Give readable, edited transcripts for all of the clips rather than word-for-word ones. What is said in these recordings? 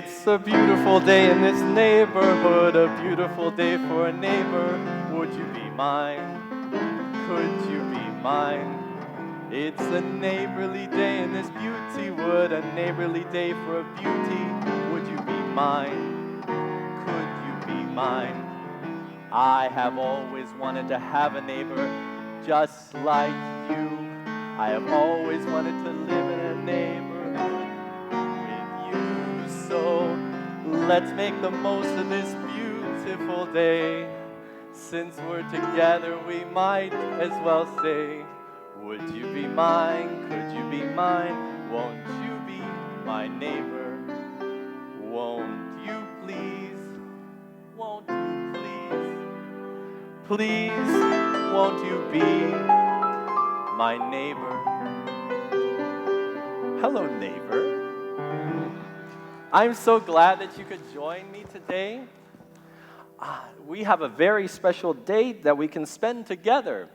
It's a beautiful day in this neighborhood, a beautiful day for a neighbor. Would you be mine? Could you be mine? It's a neighborly day in this beauty wood, a neighborly day for a beauty. Would you be mine? Could you be mine? I have always wanted to have a neighbor just like you. I have always wanted to live in a neighborhood with you. So let's make the most of this beautiful day. Since we're together, we might as well say, would you be mine? Could you be mine? Won't you be my neighbor? Won't you please? Won't you please? Please, won't you be my neighbor? Hello, neighbor. I'm so glad that you could join me today. We have a very special date that we can spend together.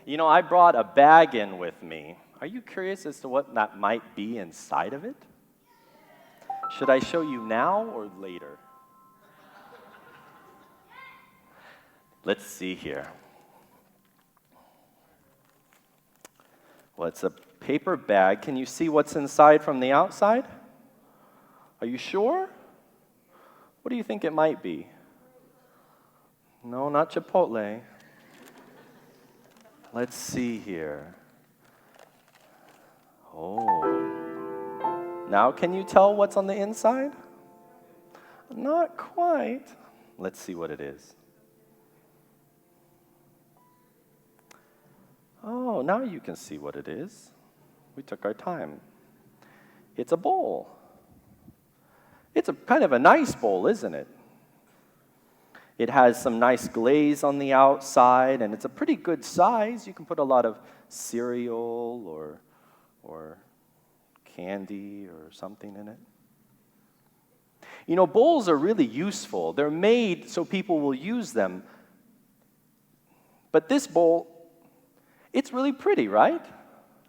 You know, I brought a bag in with me. Are you curious as to what that might be inside of it? Should I show you now or later? Let's see here. Well, it's a paper bag. Can you see what's inside from the outside? Are you sure? What do you think it might be? No, not Chipotle. Let's see here. Oh. Now can you tell what's on the inside? Not quite. Let's see what it is. Oh, now you can see what it is. We took our time. It's a bowl. It's a kind of a nice bowl, isn't it? It has some nice glaze on the outside, and it's a pretty good size. You can put a lot of cereal or candy or something in it. You know, bowls are really useful. They're made so people will use them. But this bowl, it's really pretty, right?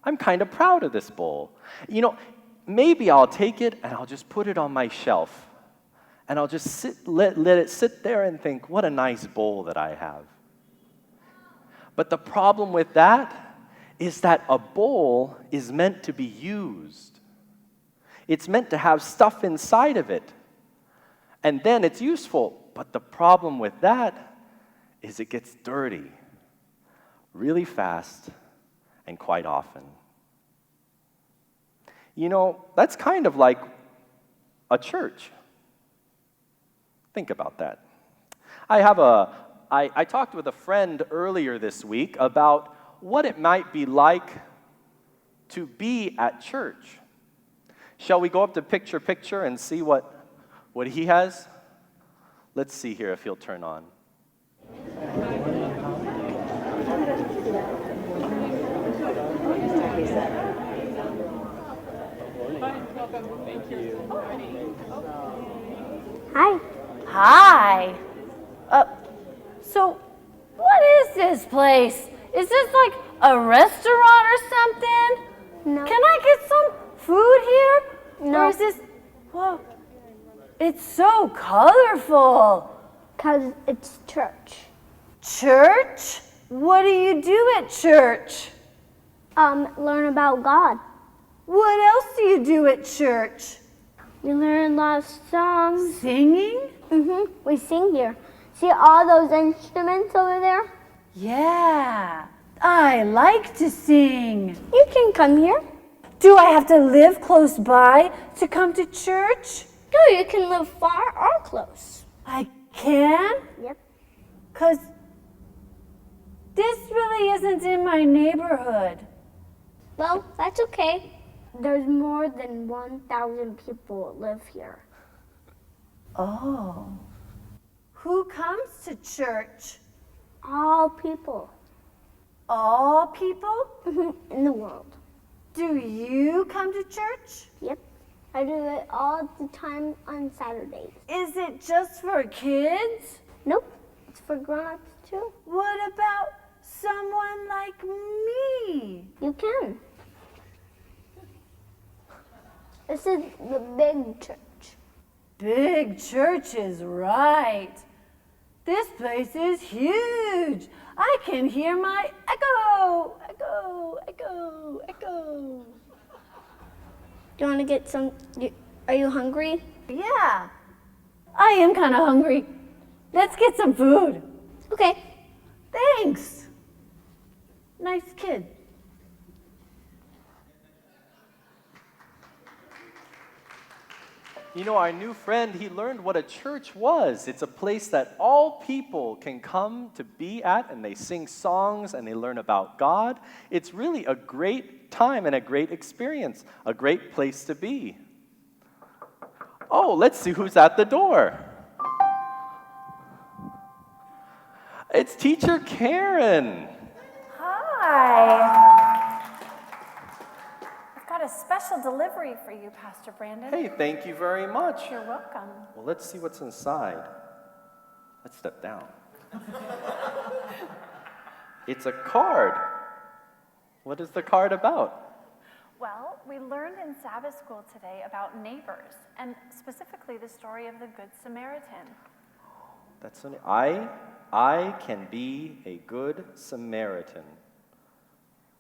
I'm kind of proud of this bowl. You know, maybe I'll take it and I'll just put it on my shelf. And I'll just let it sit there and think, what a nice bowl that I have. But the problem with that is that a bowl is meant to be used. It's meant to have stuff inside of it. And then it's useful. But the problem with that is it gets dirty really fast and quite often. You know, that's kind of like a church. Think about that. I talked with a friend earlier this week about what it might be like to be at church. Shall we go up to picture and see what he has? Let's see here if he'll turn on. Thank you. Hi. Hi. So, what is this place? Is this like a restaurant or something? No. Can I get some food here? No. Or is this... Whoa. It's so colorful. 'Cause it's church. Church? What do you do at church? Learn about God. What else do you do at church? We learn a lot of songs. Singing? We sing here. See all those instruments over there? Yeah, I like to sing. You can come here. Do I have to live close by to come to church? No, you can live far or close. I can? Yep. 'Cause this really isn't in my neighborhood. Well, that's okay. There's more than 1,000 people that live here. Oh. Who comes to church? All people All people? in the world. Do you come to church? Yep. I do it all the time on Saturdays. Is it just for kids? Nope. It's for grown-ups too. What about someone like me? You can. This is the big church. Big church is right. This place is huge. I can hear my echo, echo, echo, echo. Do you want to get some? Are you hungry? Yeah, I am kind of hungry. Let's get some food. Okay. Thanks. Nice kid. You know, our new friend, he learned what a church was. It's a place that all people can come to be at, and they sing songs and they learn about God. It's really a great time and a great experience, a great place to be. Oh, let's see who's at the door. It's Teacher Karen. Hi. I've got a special delivery for you, Pastor Branden. Hey, thank you very much. You're welcome. Well, let's see what's inside. Let's step down. It's a card. What is the card about? Well, we learned in Sabbath school today about neighbors, and specifically the story of the Good Samaritan. That's an I can be a good Samaritan.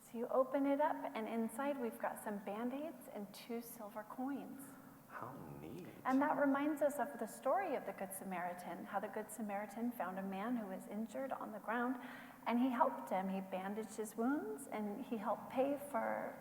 So you open it up, and inside we've got some Band-Aids and 2 silver coins. How neat. And that reminds us of the story of the Good Samaritan, how the Good Samaritan found a man who was injured on the ground, and he helped him. He bandaged his wounds, and he helped pay for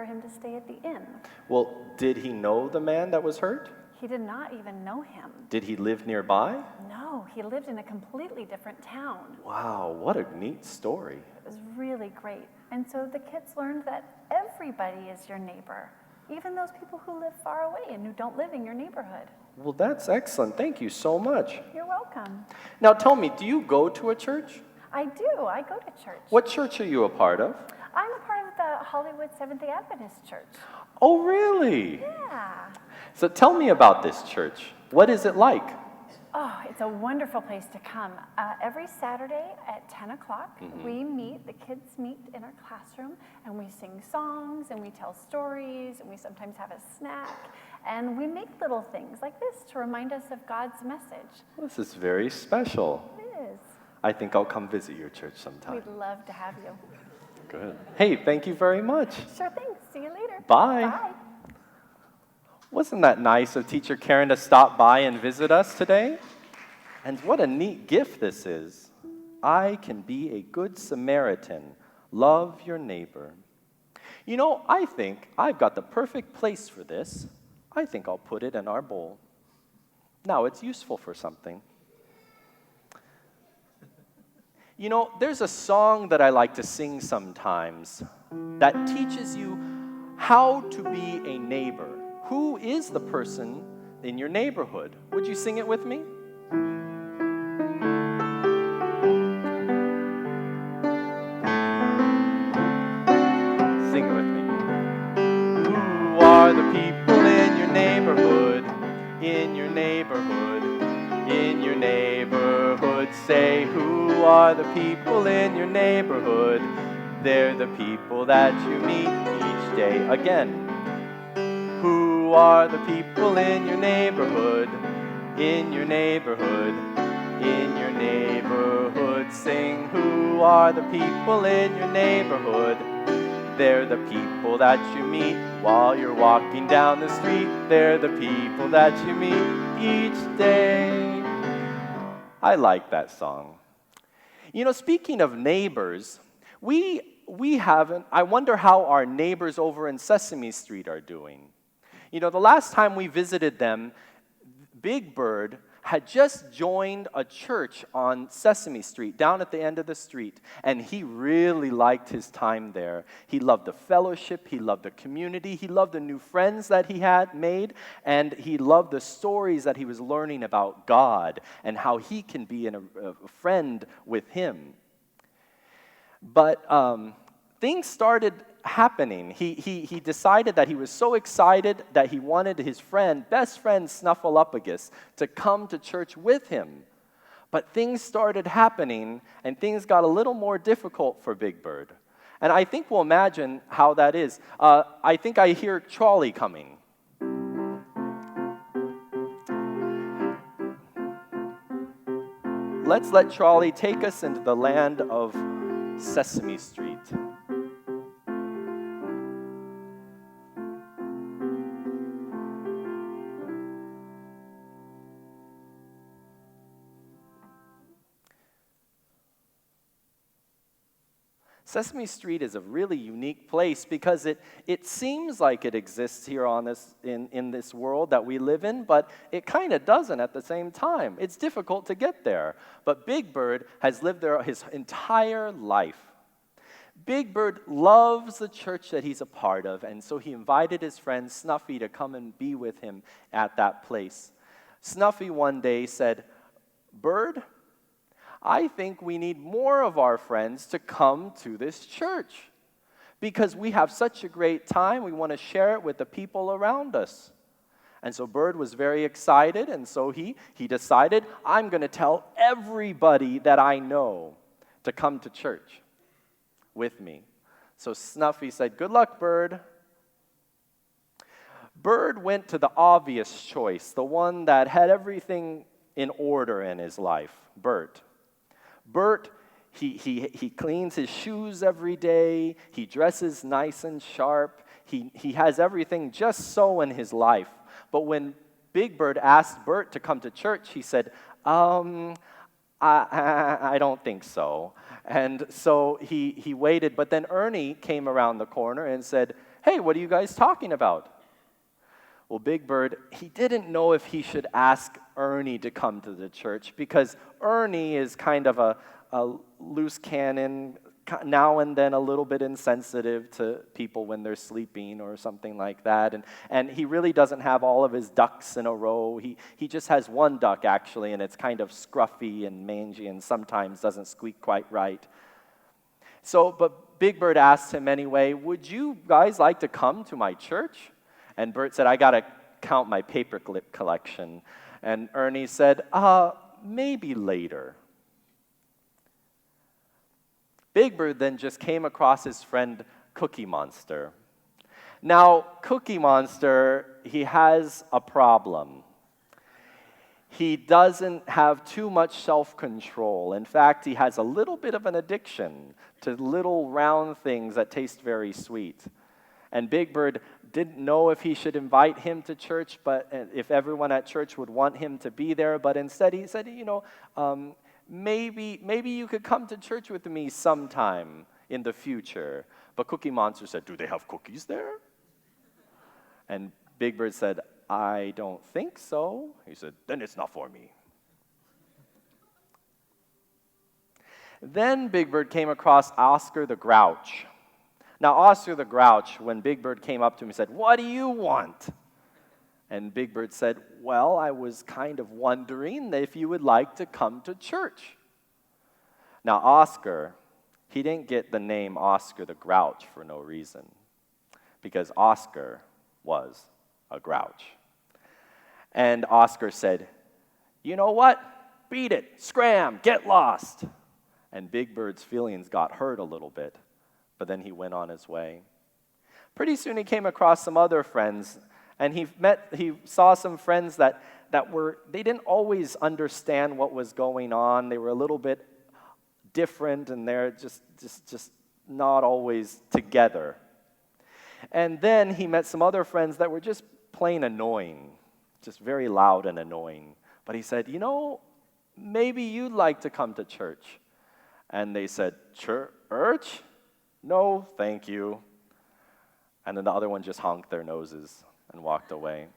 him to stay at the inn. Well, did he know the man that was hurt? He did not even know him. Did he live nearby? No, he lived in a completely different town. Wow, what a neat story. It was really great. And so the kids learned that everybody is your neighbor, even those people who live far away and who don't live in your neighborhood. Well, that's excellent. Thank you so much. You're welcome. Now tell me, do you go to a church? I do. I go to church. What church are you a part of? I'm a part of the Hollywood Seventh-day Adventist Church. Oh, really? Yeah. So tell me about this church. What is it like? Oh, it's a wonderful place to come. Every Saturday at 10 o'clock, the kids meet in our classroom, and we sing songs, and we tell stories, and we sometimes have a snack, and we make little things like this to remind us of God's message. This is very special. It is. I think I'll come visit your church sometime. We'd love to have you. Good. Hey, thank you very much. Sure thing. See you later. Bye. Bye. Wasn't that nice of Teacher Karen to stop by and visit us today? And what a neat gift this is. I can be a good Samaritan. Love your neighbor. You know, I think I've got the perfect place for this. I think I'll put it in our bowl. Now, it's useful for something. You know, there's a song that I like to sing sometimes that teaches you how to be a neighbor. Who is the person in your neighborhood? Would you sing it with me? Sing it with me. Who are the people in your neighborhood? In your neighborhood? In your neighborhood? Say, who are the people in your neighborhood? They're the people that you meet each day. Again. Who are the people in your neighborhood? In your neighborhood? In your neighborhood? Sing, who are the people in your neighborhood? They're the people that you meet while you're walking down the street. They're the people that you meet each day. I like that song. You know, speaking of neighbors, I wonder how our neighbors over in Sesame Street are doing. You know, the last time we visited them, Big Bird had just joined a church on Sesame Street, down at the end of the street, and he really liked his time there. He loved the fellowship, he loved the community, he loved the new friends that he had made, and he loved the stories that he was learning about God and how he can be a friend with him. But things started happening. He decided that he was so excited that he wanted his best friend Snuffleupagus to come to church with him. But things started happening, and things got a little more difficult for Big Bird. And I think we'll imagine how that is. I think I hear Charlie coming. let's let Charlie take us into the land of Sesame Street. Sesame Street is a really unique place because it seems like it exists here on in this world that we live in, but it kind of doesn't at the same time. It's difficult to get there. But Big Bird has lived there his entire life. Big Bird loves the church that he's a part of, and so he invited his friend Snuffy to come and be with him at that place. Snuffy one day said, "Bird, I think we need more of our friends to come to this church because we have such a great time. We want to share it with the people around us." And so Bird was very excited, and so he decided, "I'm going to tell everybody that I know to come to church with me." So Snuffy said, "Good luck, Bird." Bird went to the obvious choice, the one that had everything in order in his life, Bert. Bert, he cleans his shoes every day. He dresses nice and sharp. He has everything just so in his life. But when Big Bird asked Bert to come to church, he said, I don't think so. And so he waited. But then Ernie came around the corner and said, "Hey, what are you guys talking about?" Well, Big Bird, he didn't know if he should ask Ernie to come to the church because Ernie is kind of a loose cannon, now and then a little bit insensitive to people when they're sleeping or something like that. And he really doesn't have all of his ducks in a row. He just has one duck, actually, and it's kind of scruffy and mangy and sometimes doesn't squeak quite right. But Big Bird asked him anyway, "Would you guys like to come to my church?" And Bert said, "I got to count my paperclip collection." And Ernie said, "Maybe later." Big Bird then just came across his friend Cookie Monster. Now, Cookie Monster, he has a problem. He doesn't have too much self-control. In fact, he has a little bit of an addiction to little round things that taste very sweet. And Big Bird didn't know if he should invite him to church, but if everyone at church would want him to be there. But instead he said, maybe you could come to church with me sometime in the future. But Cookie Monster said, "Do they have cookies there?" And Big Bird said, "I don't think so." He said, "Then it's not for me." Then Big Bird came across Oscar the Grouch. Now, Oscar the Grouch, when Big Bird came up to him, he said, "What do you want?" And Big Bird said, "Well, I was kind of wondering if you would like to come to church." Now, Oscar, he didn't get the name Oscar the Grouch for no reason, because Oscar was a grouch. And Oscar said, "You know what? Beat it, scram, get lost." And Big Bird's feelings got hurt a little bit. But then he went on his way. Pretty soon he came across some other friends, and he saw some friends that they didn't always understand what was going on. They were a little bit different, and they're just not always together. And then he met some other friends that were just plain annoying, just very loud and annoying. But he said, "Maybe you'd like to come to church." And they said, "Church? No, thank you." And then the other one just honked their noses and walked away.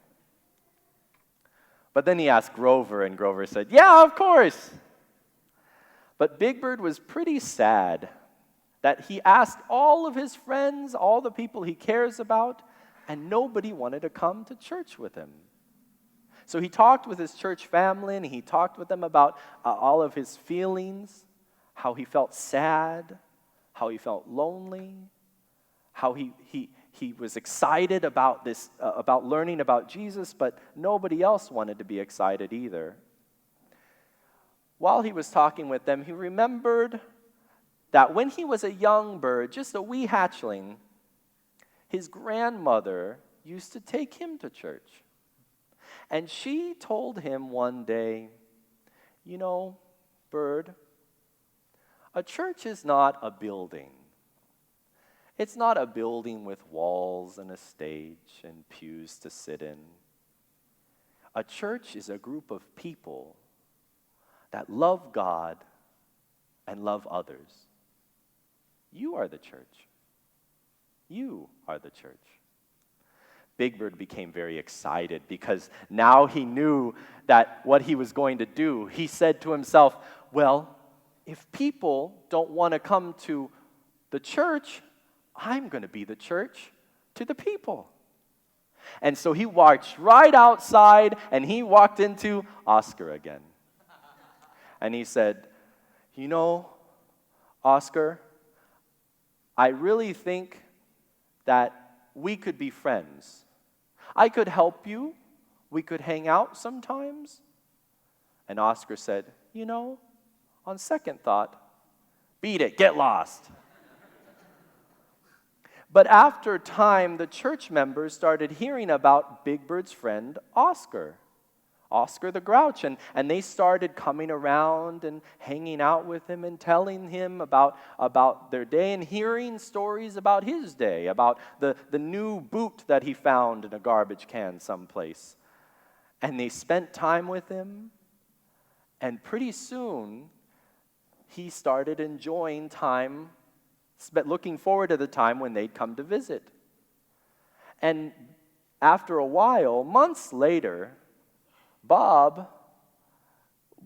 But then he asked Grover, and Grover said, "Yeah, of course." But Big Bird was pretty sad that he asked all of his friends, all the people he cares about, and nobody wanted to come to church with him. So he talked with his church family, and he talked with them about all of his feelings, how he felt sad, how he felt lonely, how he was excited about this, about learning about Jesus, but nobody else wanted to be excited either. While he was talking with them, he remembered that when he was a young bird, just a wee hatchling, his grandmother used to take him to church. And she told him one day, Bird, a church is not a building. It's not a building with walls and a stage and pews to sit in. A church is a group of people that love God and love others. You are the church. You are the church. Big Bird became very excited because now he knew that what he was going to do. He said to himself, well, if people don't want to come to the church, I'm going to be the church to the people. And so he marched right outside and he walked into Oscar again. And he said, you know, Oscar, I really think that we could be friends. I could help you. We could hang out sometimes. And Oscar said, you know, on second thought, beat it, get lost. But after time, the church members started hearing about Big Bird's friend, Oscar the Grouch, and they started coming around and hanging out with him and telling him about their day and hearing stories about his day, about the new boot that he found in a garbage can someplace. And they spent time with him, and pretty soon, he started enjoying time, looking forward to the time when they'd come to visit. And after a while, months later, Bob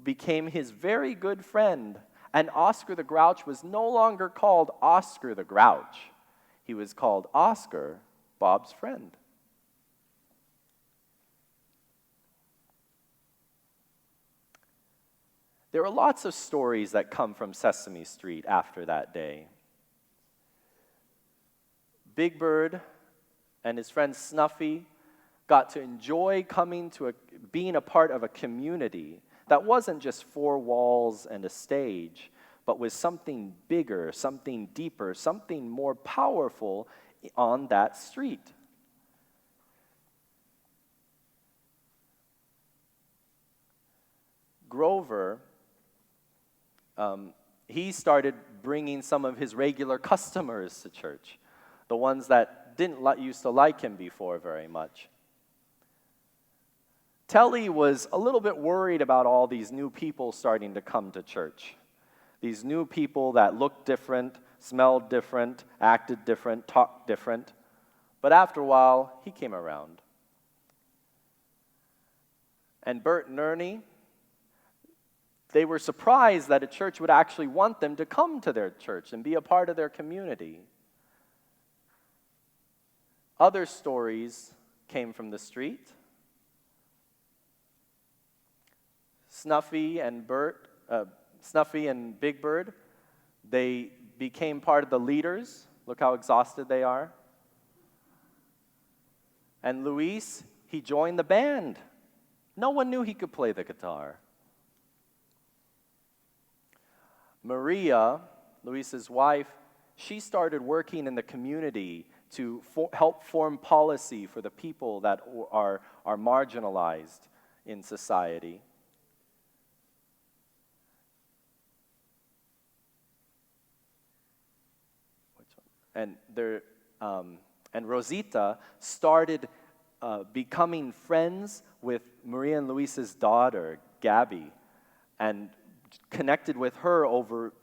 became his very good friend, and Oscar the Grouch was no longer called Oscar the Grouch. He was called Oscar, Bob's friend. There are lots of stories that come from Sesame Street after that day. Big Bird and his friend Snuffy got to enjoy being a part of a community that wasn't just four walls and a stage, but was something bigger, something deeper, something more powerful on that street. Grover, he started bringing some of his regular customers to church, the ones that didn't used to like him before very much. Telly was a little bit worried about all these new people starting to come to church. These new people that looked different, smelled different, acted different, talked different. But after a while, he came around. And Bert and Ernie, they were surprised that a church would actually want them to come to their church and be a part of their community. Other stories came from the street. Snuffy and Big Bird, they became part of the leaders. Look how exhausted they are. And Luis, he joined the band. No one knew he could play the guitar. Maria, Luis's wife, she started working in the community to help form policy for the people that are marginalized in society. And Rosita started becoming friends with Maria and Luis's daughter, Gabby, and connected with her over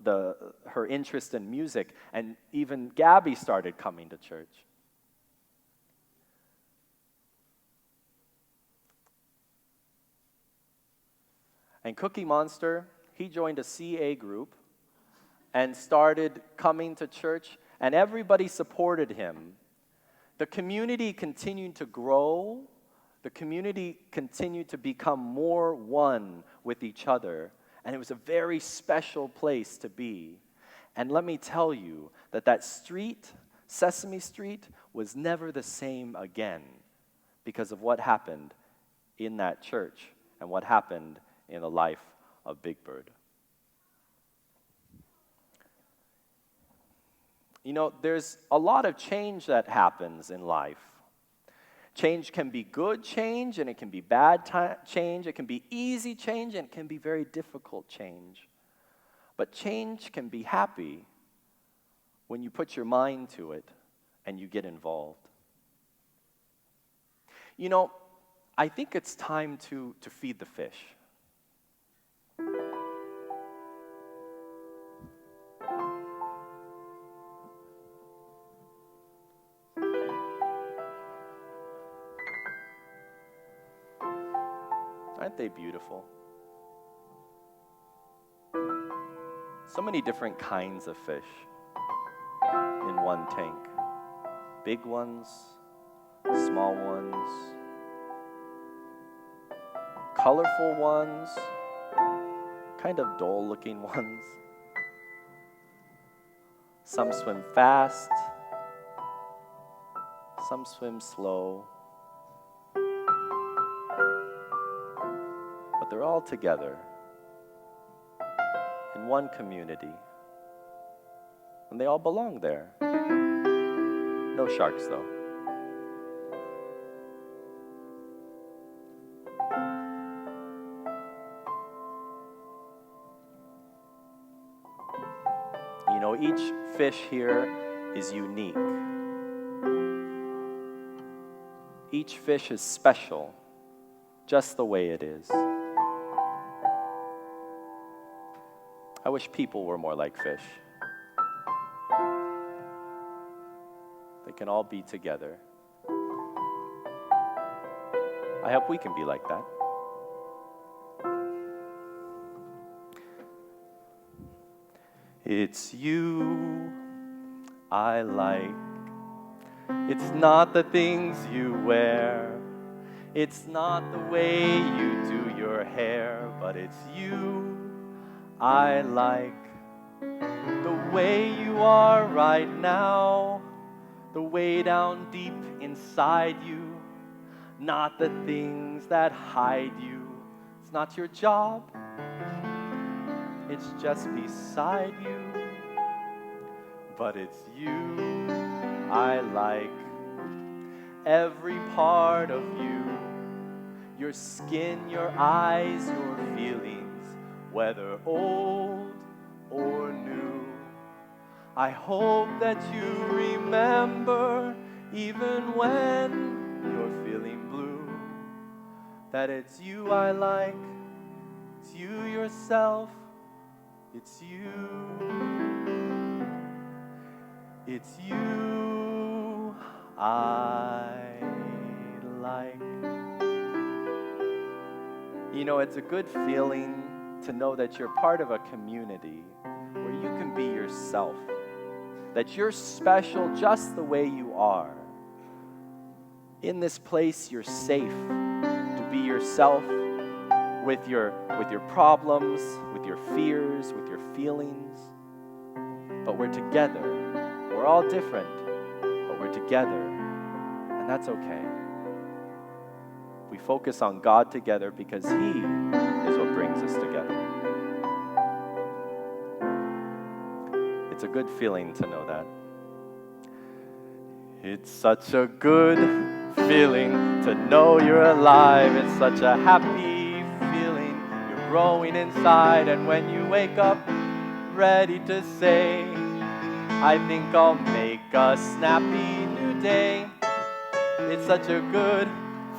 her interest in music, and even Gabby started coming to church. And Cookie Monster, he joined a CA group and started coming to church, and everybody supported him. The community continued to grow. The community continued to become more one with each other. And it was a very special place to be. And let me tell you that street, Sesame Street, was never the same again because of what happened in that church and what happened in the life of Big Bird. You know, there's a lot of change that happens in life. Change can be good change, and it can be bad change. It can be easy change, and it can be very difficult change. But change can be happy when you put your mind to it and you get involved. You know, I think it's time to feed the fish. Aren't they beautiful? So many different kinds of fish in one tank. Big ones, small ones, colorful ones, kind of dull-looking ones. Some swim fast, some swim slow. But they're all together in one community, and they all belong there. No sharks, though. You know, each fish here is unique. Each fish is special, just the way it is. I wish people were more like fish. They can all be together. I hope we can be like that. It's you I like. It's not the things you wear. It's not the way you do your hair, but it's you I like. The way you are right now, the way down deep inside you, not the things that hide you. It's not your job, it's just beside you, but it's you I like. Every part of you, your skin, your eyes, your feelings, whether old or new. I hope that you remember, even when you're feeling blue, that it's you I like, it's you yourself, it's you. It's you I like. You know, it's a good feeling to know that you're part of a community where you can be yourself, that you're special just the way you are. In this place, you're safe to be yourself with your problems, with your fears, with your feelings. But we're together. We're all different, but we're together, and that's okay. We focus on God together because He is what brings us together. It's a good feeling to know that. It's such a good feeling to know you're alive. It's such a happy feeling. You're growing inside, and when you wake up, ready to say, I think I'll make a snappy new day. It's such a good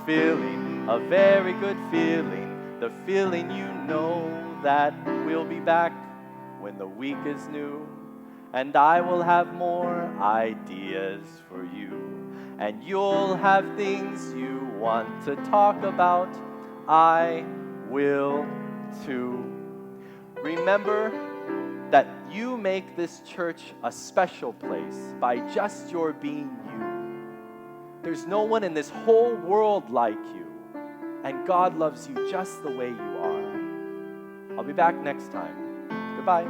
feeling, a very good feeling. The feeling you know that we'll be back when the week is new. And I will have more ideas for you. And you'll have things you want to talk about. I will too. Remember that you make this church a special place by just your being you. There's no one in this whole world like you, and God loves you just the way you are. I'll be back next time. Goodbye.